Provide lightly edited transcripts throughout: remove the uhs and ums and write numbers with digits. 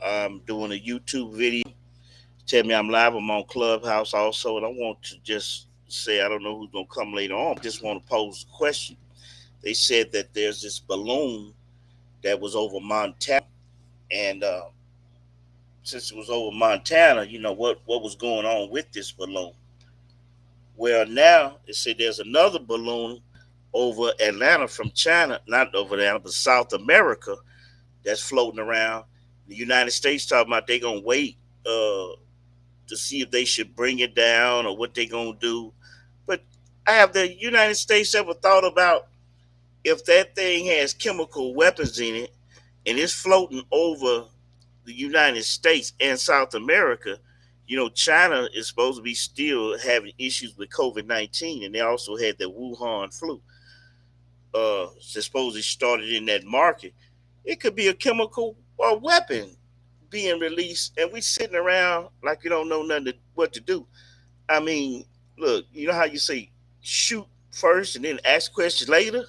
I'm doing a YouTube video. Tell me I'm live. I'm on Clubhouse also, and I want to just say I don't know who's gonna come later on. Just want to pose a question. They said that there's this balloon that was over Montana, and since it was over Montana, what was going on with this balloon? Well, now it said there's another balloon over Atlanta from China, not over Atlanta, but South America, that's floating around. The United States talking about they gonna wait to see if they should bring it down or what they gonna do. But have the United States ever thought about if that thing has chemical weapons in it and it's floating over the United States and South America? China is supposed to be still having issues with COVID-19, and they also had the Wuhan flu. Supposedly started in that market. It could be a chemical or weapon being released, and we sitting around like we don't know what to do. I mean, look, you know how you say shoot first and then ask questions later?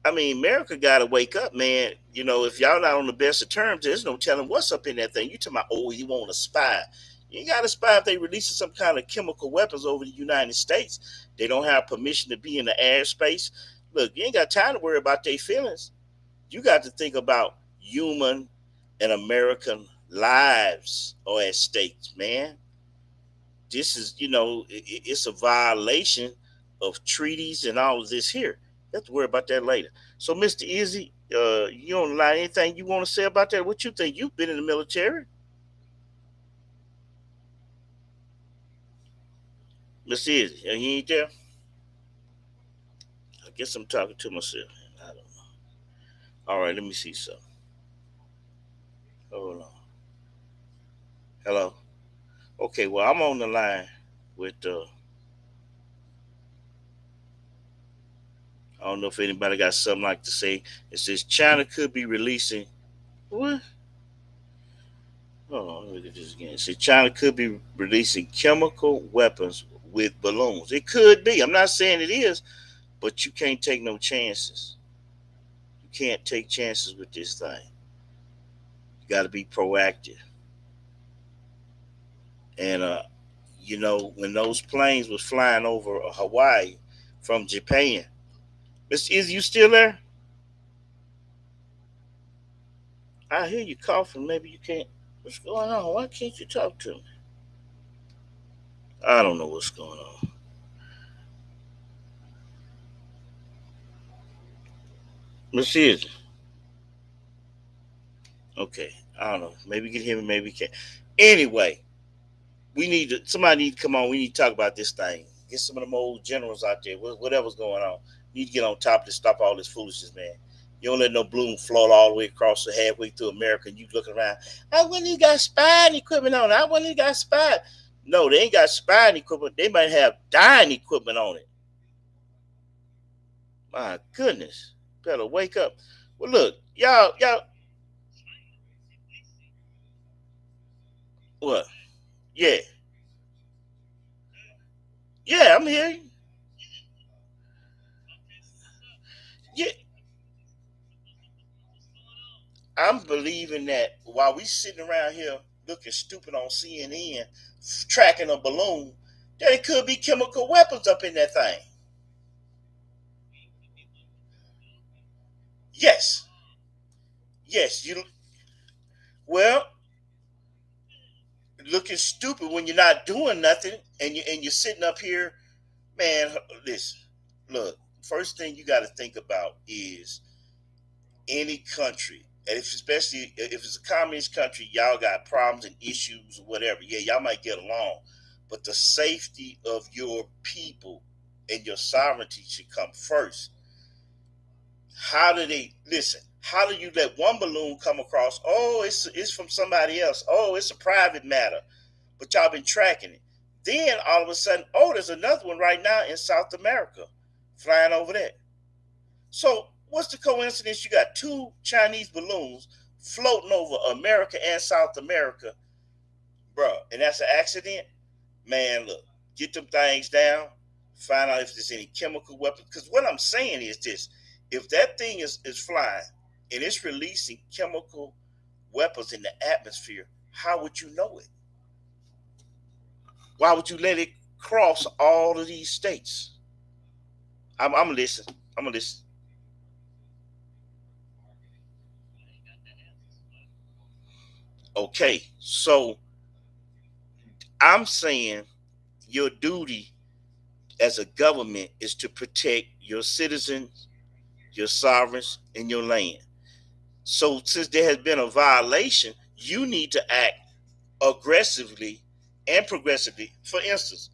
I mean, America got to wake up, man. If y'all not on the best of terms, there's no telling what's up in that thing. You talking about, oh, you want to spy. You ain't got to spy if they releasing some kind of chemical weapons over the United States. They don't have permission to be in the airspace. Look, you ain't got time to worry about their feelings. You got to think about human and American lives are at stake, man. This is, it's a violation of treaties and all of this here. You have to worry about that later. So, Mr. Izzy, you don't lie. Anything you want to say about that? What you think? You've been in the military, Mr. Izzy. You ain't there? I guess I'm talking to myself. I don't know. All right, let me see something. Hold on. Hello. Okay, well, I'm on the line with. I don't know if anybody got something like to say. It says China could be releasing. What? Hold on, let me look at this again. It says China could be releasing chemical weapons with balloons. It could be. I'm not saying it is, but you can't take no chances. You can't take chances with this thing. You got to be proactive. And when those planes was flying over Hawaii from Japan, Miss, is you still there? I hear you coughing. Maybe you can't. What's going on? Why can't you talk to me? I don't know what's going on. Miss is okay. I don't know. Maybe you can hear me. Maybe you can't. Anyway, somebody need to come on. We need to talk about this thing. Get some of them old generals out there. Whatever's going on. You need to get on top of this. Stop all this foolishness, man. You don't let no balloon float all the way across the halfway through America, and you looking around. I wouldn't you got spying equipment on it. I wouldn't you got spying. No, they ain't got spying equipment. They might have dying equipment on it. My goodness. Better wake up. Well, look, y'all. What? Yeah, yeah. I'm here. Yeah, I'm believing that while we sitting around here looking stupid on CNN, tracking a balloon, that it could be chemical weapons up in that thing. Yes, yes. Well, looking stupid when you're not doing nothing, and you're sitting up here, man. Listen, look. First thing you got to think about is any country, and especially if it's a communist country, y'all got problems and issues or whatever. Yeah, y'all might get along, but the safety of your people and your sovereignty should come first. How do they listen? How do you let one balloon come across? Oh, it's from somebody else. Oh, it's a private matter, but y'all been tracking it. Then all of a sudden, oh, there's another one right now in South America, flying over there. So what's the coincidence? You got two Chinese balloons floating over America and South America, bro, and that's an accident. Man, look, get them things down. Find out if there's any chemical weapons. Because what I'm saying is this: if that thing is flying and it's releasing chemical weapons in the atmosphere, how would you know it? Why would you let it cross all of these states? I'm listening. I'm gonna listen. Okay, so I'm saying your duty as a government is to protect your citizens, your sovereigns, and your land. So since there has been a violation, you need to act aggressively and progressively. For instance,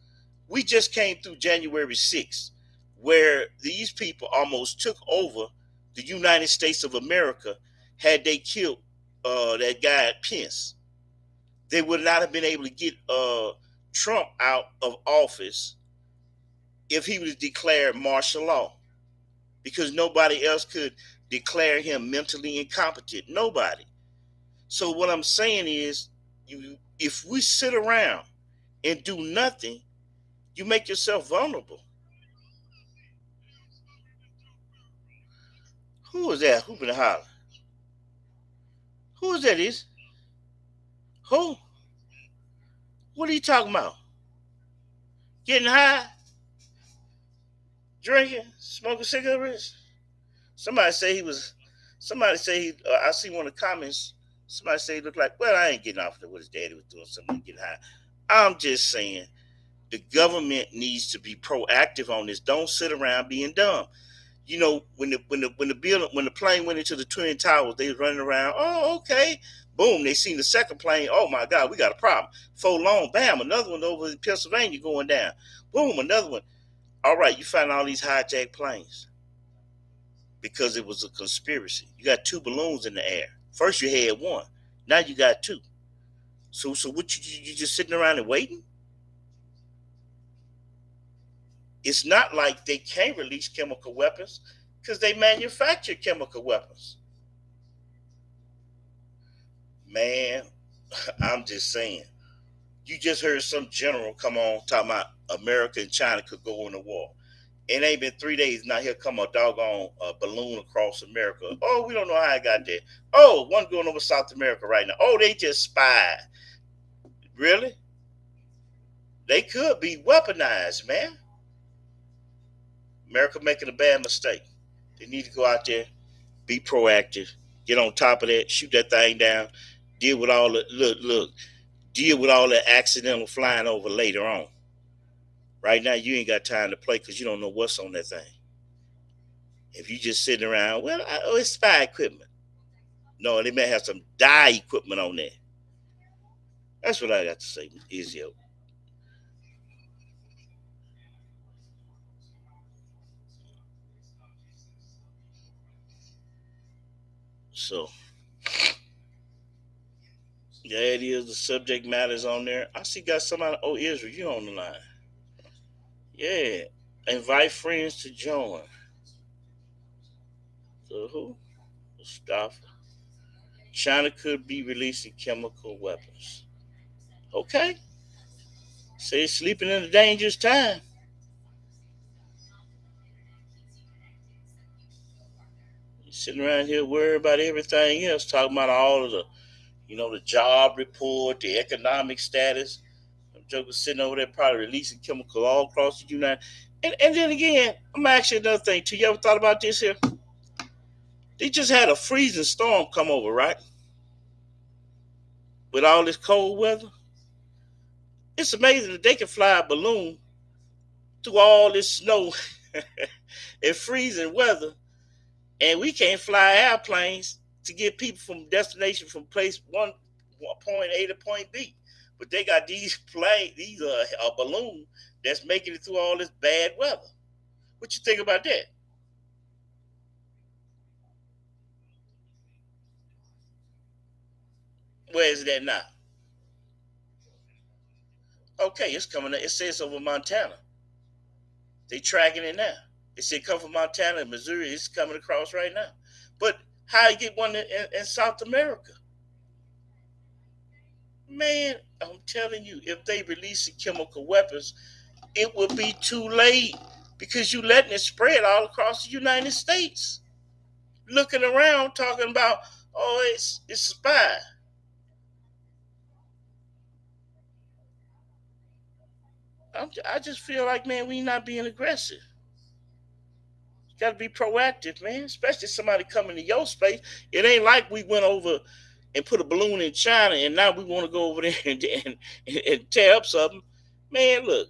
we just came through January 6th, where these people almost took over the United States of America. Had they killed that guy at Pence, they would not have been able to get Trump out of office if he was declared martial law, because nobody else could declare him mentally incompetent. Nobody. So what I'm saying is, if we sit around and do nothing, you make yourself vulnerable. Who is that? Who been hollering? Who is that? Is who? What are you talking about? Getting high, drinking, smoking cigarettes? Somebody say he was. Somebody say he. I see one of the comments. Somebody say he looked like. Well, I ain't getting off of what his daddy was doing. Something getting high. I'm just saying the government needs to be proactive on this. Don't sit around being dumb. You know, when the plane went into the twin towers, they was running around. Oh, okay. Boom! They seen the second plane. Oh my God, we got a problem. For long, bam! Another one over in Pennsylvania going down. Boom! Another one. All right, you find all these hijacked planes because it was a conspiracy. You got two balloons in the air. First you had one. Now you got two. So what you just sitting around and waiting? It's not like they can't release chemical weapons because they manufacture chemical weapons. Man, I'm just saying. You just heard some general come on talking about America and China could go into war. It ain't been 3 days now. Here come a doggone balloon across America. Oh, we don't know how it got there. Oh, one going over South America right now. Oh, they just spied. Really? They could be weaponized, man. America making a bad mistake. They need to go out there, be proactive, get on top of that, shoot that thing down, deal with all the deal with all that accidental flying over later on. Right now, you ain't got time to play because you don't know what's on that thing. If you just sitting around, well, it's spy equipment. No, they may have some die equipment on there. That's what I got to say, Easy. So, yeah, it is. The subject matters on there. I see got somebody. Oh, Israel, you on the line? Yeah. Invite friends to join. So who? Mustafa. China could be releasing chemical weapons. Okay. Say sleeping in a dangerous time. You sitting around here worried about everything else, talking about all of the job report, the economic status. Them jokers sitting over there probably releasing chemical all across the United. And then again, I'm gonna ask you another thing too. You ever thought about this here? They just had a freezing storm come over, right? With all this cold weather. It's amazing that they can fly a balloon through all this snow and freezing weather, and we can't fly airplanes to get people from destination from place point A to point B. But they got these these a balloon that's making it through all this bad weather. What you think about that? Where is that now? Okay, it's coming. It says over Montana. They tracking it now. It said come from Montana and Missouri. It's coming across right now. But how you get one in South America? Man, I'm telling you, if they release the chemical weapons, it will be too late because you letting it spread all across the United States. Looking around, talking about Oh, it's a spy. I just feel like, man, we not being aggressive. You got to be proactive, man. Especially somebody coming to your space. It ain't like we went over and put a balloon in China, and now we want to go over there and tear up something. Man, look,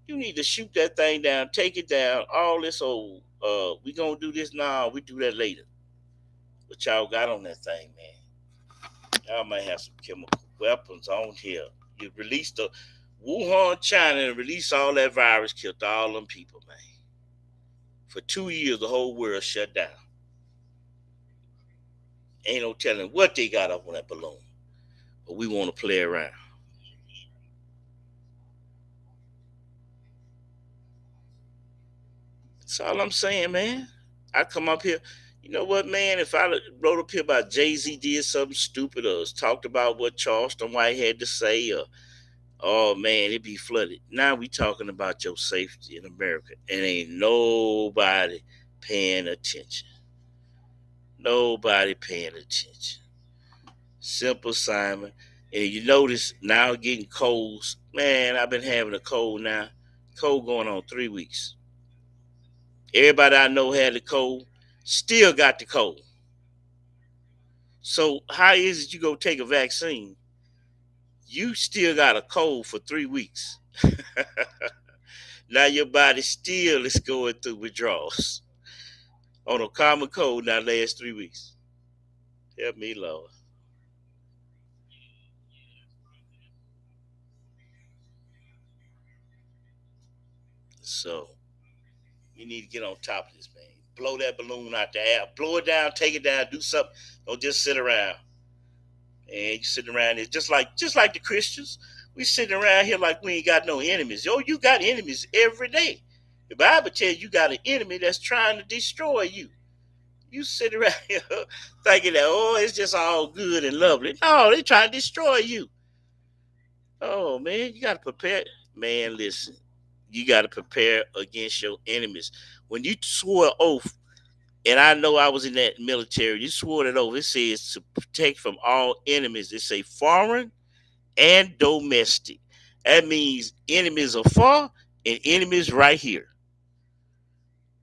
you need to shoot that thing down, take it down. All this old, we gonna do this now. We do that later. What y'all got on that thing, man? Y'all might have some chemical weapons on here. You released the Wuhan, China, and released all that virus, killed all them people, man. For 2 years, the whole world shut down. Ain't no telling what they got up on that balloon. But we want to play around. That's all I'm saying, man. I come up here. You know what, man? If I wrote up here about Jay-Z did something stupid or talked about what Charleston White had to say, or oh man, it'd be flooded. Now we talking about your safety in America, and ain't nobody paying attention. Nobody paying attention. Simple Simon. And you notice now getting colds. Man, I've been having a cold now. Cold going on 3 weeks. Everybody I know had the cold, still got the cold. So how is it you go take a vaccine? You still got a cold for 3 weeks. Now your body still is going through withdrawals on a common cold now last 3 weeks. Help me, Lord. So you need to get on top of this, man. Blow that balloon out the air. Blow it down, take it down, do something. Don't just sit around. And you sitting around here just like the Christians. We sitting around here like we ain't got no enemies. Yo, you got enemies every day. The Bible tells you got an enemy that's trying to destroy you. You sit around here thinking that, oh, it's just all good and lovely. No, they trying to destroy you. Oh man, you gotta prepare. Man, listen, you gotta prepare against your enemies. When you swore an oath, and I know I was in that military, you swore that oath. It says to protect from all enemies. It say foreign and domestic. That means enemies afar and enemies right here.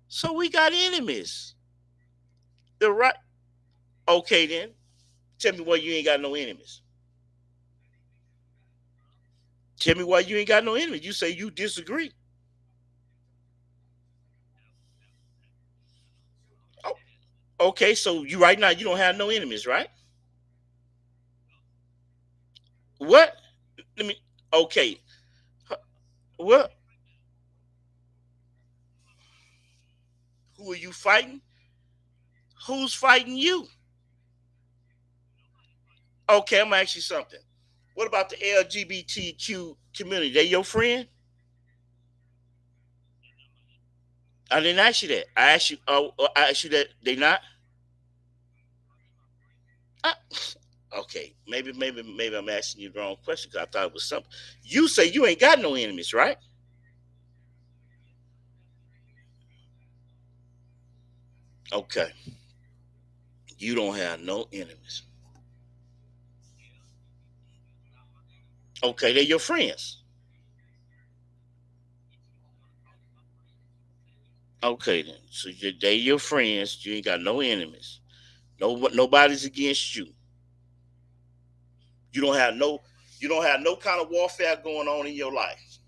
So we got enemies. The right. Okay then. Tell me why you ain't got no enemies. Tell me why you ain't got no enemies. You say you disagree. Oh, okay, so you right now you don't have no enemies, right? What? Let me. Okay. What? Who are you fighting? Who's fighting you? Okay, I'm gonna ask you something. What about the LGBTQ community? They your friend? I didn't ask you that. I asked you. I asked you that they not. Uh, okay, maybe I'm asking you the wrong question because I thought it was something. You say you ain't got no enemies, right? Okay, you don't have no enemies. Okay, they're your friends. Okay, then. So they your friends. You ain't got no enemies. Nobody's against you. You don't have no. You don't have no kind of warfare going on in your life.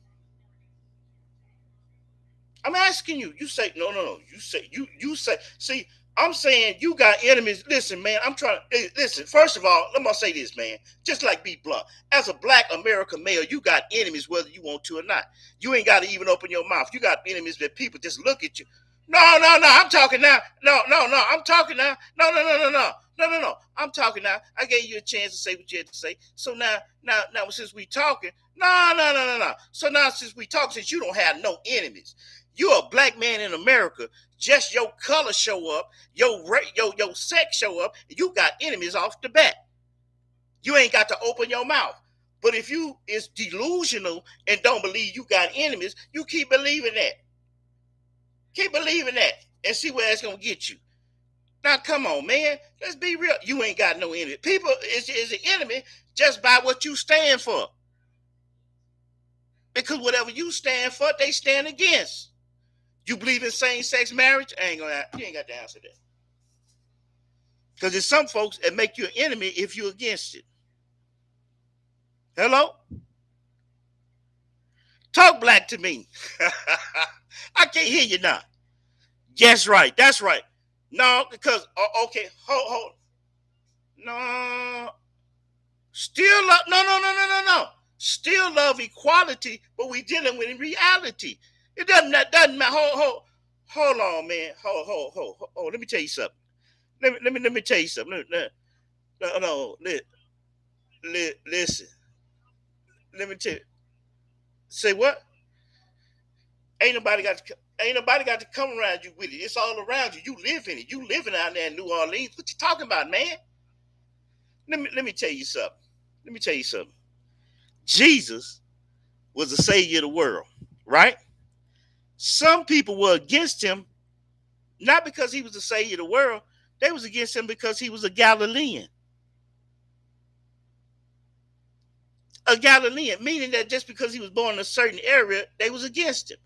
I'm asking you. You say no, no, no. You say. See, I'm saying you got enemies. Listen, man. I'm trying. Hey, listen. First of all, let me say this, man. Just like be blunt. As a Black American male, you got enemies whether you want to or not. You ain't got to even open your mouth. You got enemies that people just look at you. No, no, no. I'm talking now. No, no, no. I'm talking now. No, no, no, no, no. No, no, no. I'm talking now. I gave you a chance to say what you had to say. So now, since we talking, no, no, no, no, no. So now, since we talk, since you don't have no enemies, you're a Black man in America. Just your color show up, your sex show up, and you got enemies off the bat. You ain't got to open your mouth. But if you is delusional and don't believe you got enemies, you keep believing that. Keep believing that and see where it's gonna get you. Now, come on, man. Let's be real. You ain't got no enemy. People is the enemy just by what you stand for. Because whatever you stand for, they stand against. You believe in same-sex marriage? You ain't got to answer that. Because there's some folks that make you an enemy if you're against it. Hello? Talk black to me. I can't hear you now. Yes, right. That's right. No, because okay, hold. No, still love. No. Still love equality, but we dealing with reality. It doesn't matter. Hold on, man. Hold. Let me tell you something. Let me tell you something. No. Listen. Let me tell you. Say what? Ain't nobody got to come around you with it. It's all around you. You live in it. You living out there in New Orleans. What you talking about, man? Let me tell you something. Jesus was the savior of the world, right? Some people were against him, not because he was the savior of the world. They was against him because he was a Galilean. A Galilean, meaning that just because he was born in a certain area, they was against him.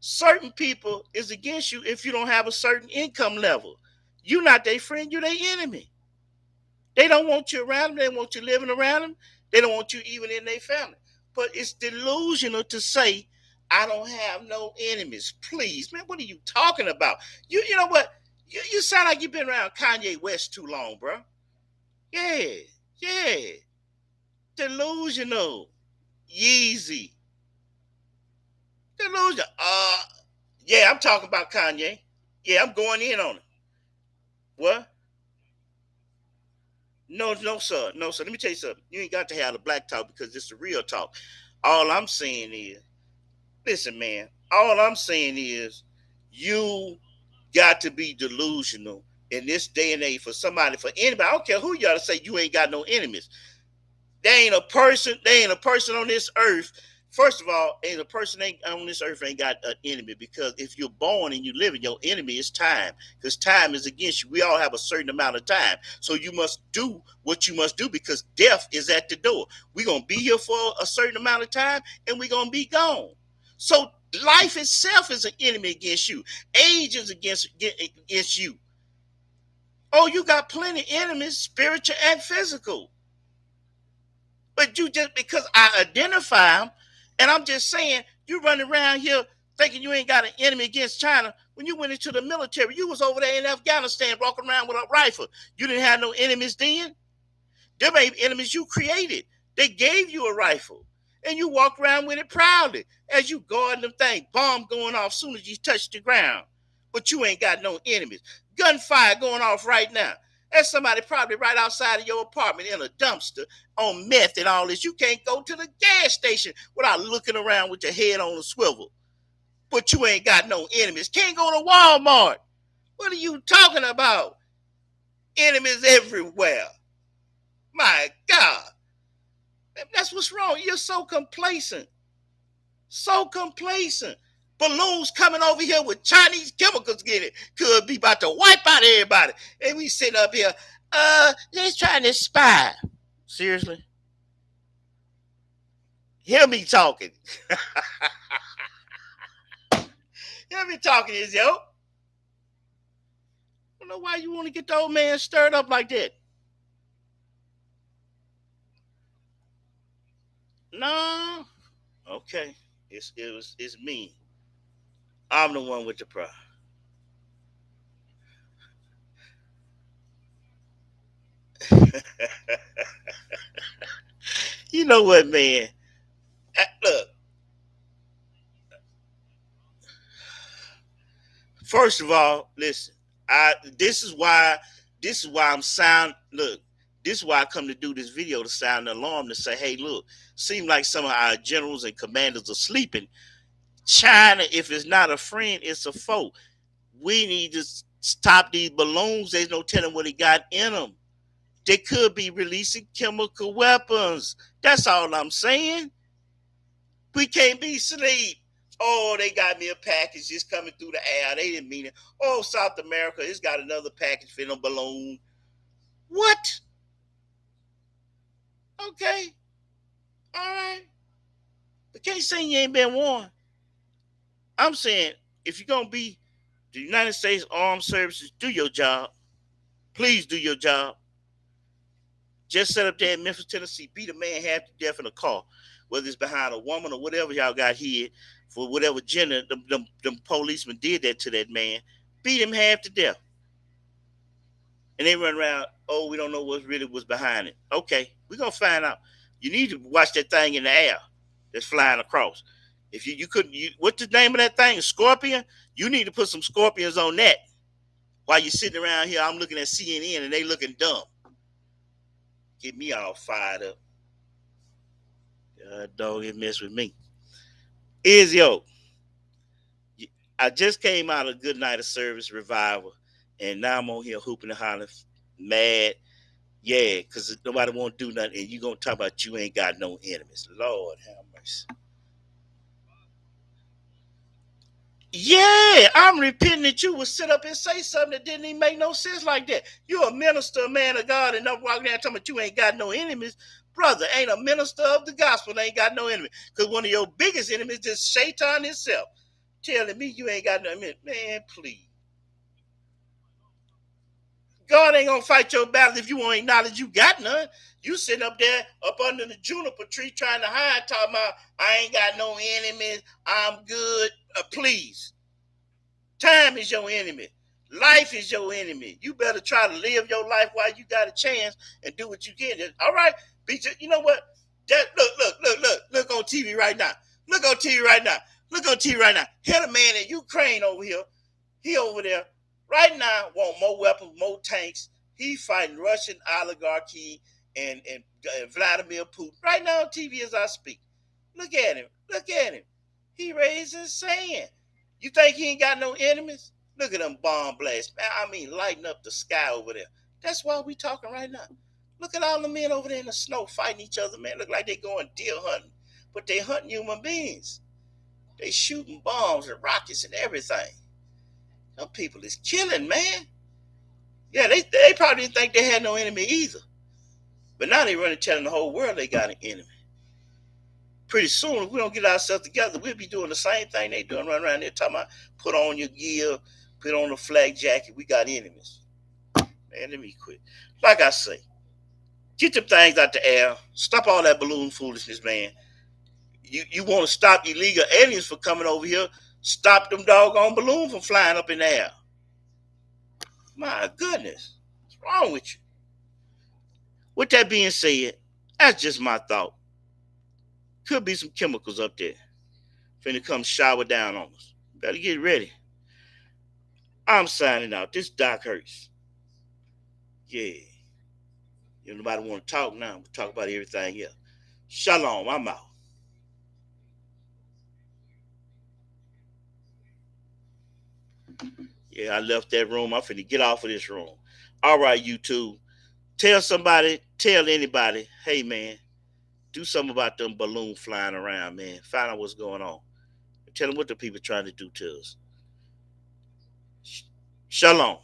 Certain people is against you if you don't have a certain income level. You're not their friend, you're their enemy. They don't want you around them. They don't want you living around them. They don't want you even in their family. But it's delusional to say, I don't have no enemies. Please, man, what are you talking about? You know what? You sound like you've been around Kanye West too long, bro. Yeah. Delusional. Yeezy. Delusional. Yeah, I'm talking about Kanye. Yeah, I'm going in on it. What? No, sir. Let me tell you something. You ain't got to have the black talk because it's the real talk. All I'm saying is, listen, man. All I'm saying is, you got to be delusional in this day and age for anybody. I don't care who you are to say you ain't got no enemies. There ain't a person on this earth. First of all, ain't a person on this earth ain't got an enemy, because if you're born and you live, your enemy is time, because time is against you. We all have a certain amount of time. So you must do what you must do, because death is at the door. We're going to be here for a certain amount of time and we're going to be gone. So life itself is an enemy against you. Age is against you. Oh, you got plenty of enemies, spiritual and physical. But you just, because I identify them, and I'm just saying, you running around here thinking you ain't got an enemy against China. When you went into the military, you was over there in Afghanistan walking around with a rifle. You didn't have no enemies then. Them ain't enemies you created. They gave you a rifle, and you walk around with it proudly as you guarding them thing. Bomb going off soon as you touch the ground. But you ain't got no enemies. Gunfire going off right now. There's somebody probably right outside of your apartment in a dumpster on meth and all this. You can't go to the gas station without looking around with your head on a swivel. But you ain't got no enemies. Can't go to Walmart. What are you talking about? Enemies everywhere. My God. That's what's wrong. You're so complacent. Balloons coming over here with Chinese chemicals in it could be about to wipe out everybody. And we sitting up here, they're trying to spy. Seriously? Hear me talking. Hear me talking, is yo. I don't know why you want to get the old man stirred up like that. No. Okay. It's me. I'm the one with the problem. You know what, man? Look, first of all, listen. This is why I'm sound. Look, this is why I come to do this video, to sound the alarm, to say, hey, look, seem like some of our generals and commanders are sleeping. China, if it's not a friend, it's a foe. We need to stop these balloons. There's no telling what he got in them. They could be releasing chemical weapons. That's all I'm saying. We can't be asleep. Oh, they got me a package just coming through the air. They didn't mean it. Oh, South America, it's got another package for a balloon. What? Okay. All right. But can't say you ain't been warned. I'm saying if you're gonna be the United States Armed Services, do your job. Please do your job. Just set up there in Memphis, Tennessee, beat a man half to death in a car, whether it's behind a woman or whatever y'all got here for whatever gender them policemen did that to that man, beat him half to death. And they run around, oh, we don't know what really was behind it. Okay, we're gonna find out. You need to watch that thing in the air that's flying across. If you couldn't, what's the name of that thing? Scorpion? You need to put some scorpions on that. While you're sitting around here, I'm looking at CNN and they looking dumb. Get me all fired up. Dog, it mess with me. Yo, I just came out of Good Night of Service revival, and now I'm on here hooping and hollering, mad. Yeah, because nobody won't do nothing, and you gonna talk about you ain't got no enemies. Lord have mercy. Yeah, I'm repenting that you would sit up and say something that didn't even make no sense like that. You're a minister, a man of God, and I'm walking down talking about you ain't got no enemies. Brother, ain't a minister of the gospel, ain't got no enemy. Because one of your biggest enemies is Satan himself. Telling me you ain't got no enemy. Man, please. God ain't gonna fight your battle if you won't acknowledge you got none. You sitting up there up under the juniper tree trying to hide, talking about I ain't got no enemies. I'm good. Please. Time is your enemy. Life is your enemy. You better try to live your life while you got a chance and do what you can. All right, you know what? Look on TV right now. Look on TV right now. Look on TV right now. Here the man in Ukraine over here. He over there right now want more weapons, more tanks. He fighting Russian oligarchy and Vladimir Putin right now on TV as I speak. Look at him. Look at him. He raising sand. You think he ain't got no enemies? Look at them bomb blasts. I mean, lighting up the sky over there. That's why we talking right now. Look at all the men over there in the snow fighting each other, man. Look like they going deer hunting. But they hunting human beings. They shooting bombs and rockets and everything. Some people is killing, man. Yeah, they probably didn't think they had no enemy either. But now they running telling the whole world they got an enemy. Pretty soon, if we don't get ourselves together, we'll be doing the same thing they doing, running around there talking about put on your gear, put on the flak jacket. We got enemies. Man, let me quit. Like I say, get them things out the air. Stop all that balloon foolishness, man. You want to stop illegal aliens from coming over here? Stop them doggone balloons from flying up in the air. My goodness, what's wrong with you? With that being said, that's just my thought. Could be some chemicals up there. Finna come shower down on us. Better get ready. I'm signing out. This Doc Hurts. Yeah. If nobody want to talk now, we'll talk about everything else. Shalom. I'm out. Yeah, I left that room. I'm finna get off of this room. All right, YouTube. Tell somebody, tell anybody, hey man, do something about them balloons flying around, man. Find out what's going on. Tell them what the people trying to do to us. Shalom.